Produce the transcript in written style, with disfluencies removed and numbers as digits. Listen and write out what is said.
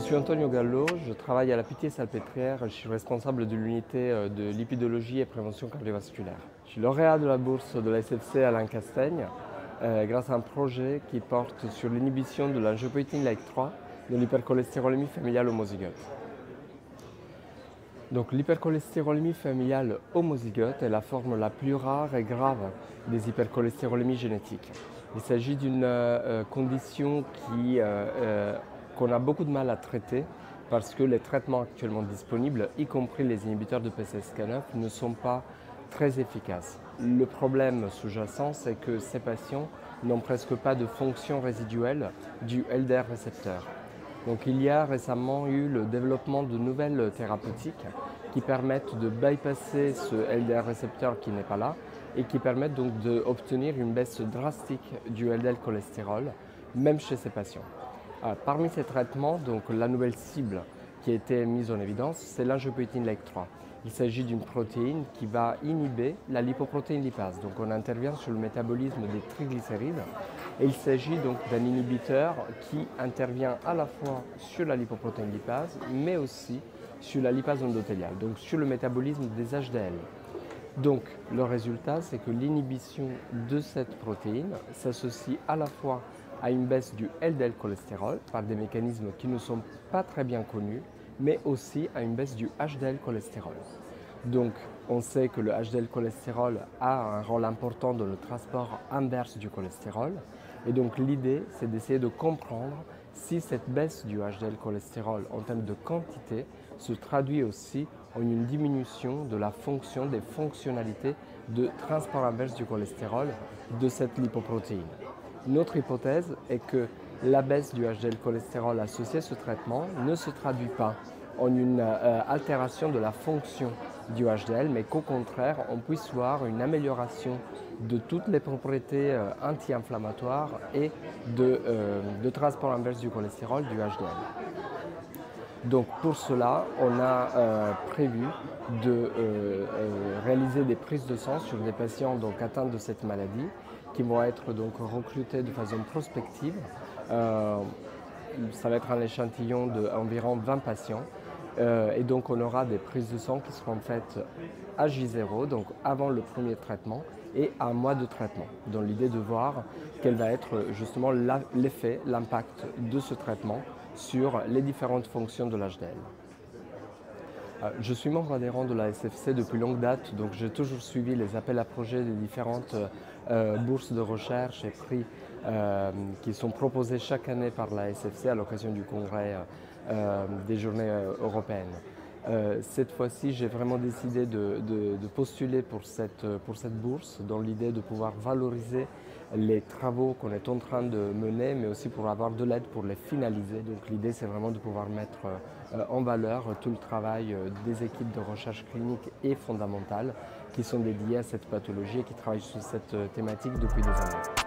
suis Antonio Gallo, je travaille à la Pitié-Salpêtrière, je suis responsable de l'unité de lipidologie et prévention cardiovasculaire. Je suis lauréat de la bourse de la SFC Alain Castaigne grâce à un projet qui porte sur l'inhibition de l'angiopoïétine-like 3 de l'hypercholestérolémie familiale homozygote. Donc l'hypercholestérolémie familiale homozygote est la forme la plus rare et grave des hypercholestérolémies génétiques. Il s'agit d'une condition qu'on a beaucoup de mal à traiter parce que les traitements actuellement disponibles, y compris les inhibiteurs de PCSK9, ne sont pas très efficaces. Le problème sous-jacent, c'est que ces patients n'ont presque pas de fonction résiduelle du LDR récepteur. Donc il y a récemment eu le développement de nouvelles thérapeutiques qui permettent de bypasser ce LDR récepteur qui n'est pas là et qui permettent donc d'obtenir une baisse drastique du LDL cholestérol, même chez ces patients. Parmi ces traitements, donc, la nouvelle cible qui a été mise en évidence, c'est l'angiopoïétine-like 3. Il s'agit d'une protéine qui va inhiber la lipoprotéine lipase. Donc on intervient sur le métabolisme des triglycérides et il s'agit donc d'un inhibiteur qui intervient à la fois sur la lipoprotéine lipase mais aussi sur la lipase endothéliale, donc sur le métabolisme des HDL. Donc le résultat, c'est que l'inhibition de cette protéine s'associe à la fois à une baisse du LDL cholestérol par des mécanismes qui ne sont pas très bien connus, mais aussi à une baisse du HDL cholestérol. Donc on sait que le HDL cholestérol a un rôle important dans le transport inverse du cholestérol. Et donc l'idée, c'est d'essayer de comprendre si cette baisse du HDL cholestérol en termes de quantité se traduit aussi en une diminution de la fonction, des fonctionnalités de transport inverse du cholestérol de cette lipoprotéine. Une autre hypothèse est que la baisse du HDL cholestérol associée à ce traitement ne se traduit pas en une altération de la fonction du HDL, mais qu'au contraire, on puisse voir une amélioration de toutes les propriétés anti-inflammatoires et de transport inverse du cholestérol du HDL. Donc pour cela, on a prévu de réaliser des prises de sang sur des patients donc, atteints de cette maladie qui vont être donc recrutés de façon prospective. Ça va être un échantillon d'environ 20 patients. Et donc on aura des prises de sang qui seront faites à J0, donc avant le premier traitement, et à un mois de traitement, dans l'idée de voir quel va être justement l'effet, l'impact de ce traitement sur les différentes fonctions de l'HDL. Je suis membre adhérent de la SFC depuis longue date, donc j'ai toujours suivi les appels à projets des différentes bourses de recherche et prix qui sont proposés chaque année par la SFC à l'occasion du congrès des journées européennes. Cette fois-ci, j'ai vraiment décidé de postuler pour cette bourse dans l'idée de pouvoir valoriser les travaux qu'on est en train de mener, mais aussi pour avoir de l'aide pour les finaliser. Donc l'idée, c'est vraiment de pouvoir mettre en valeur tout le travail des équipes de recherche clinique et fondamentale qui sont dédiées à cette pathologie et qui travaillent sur cette thématique depuis des années.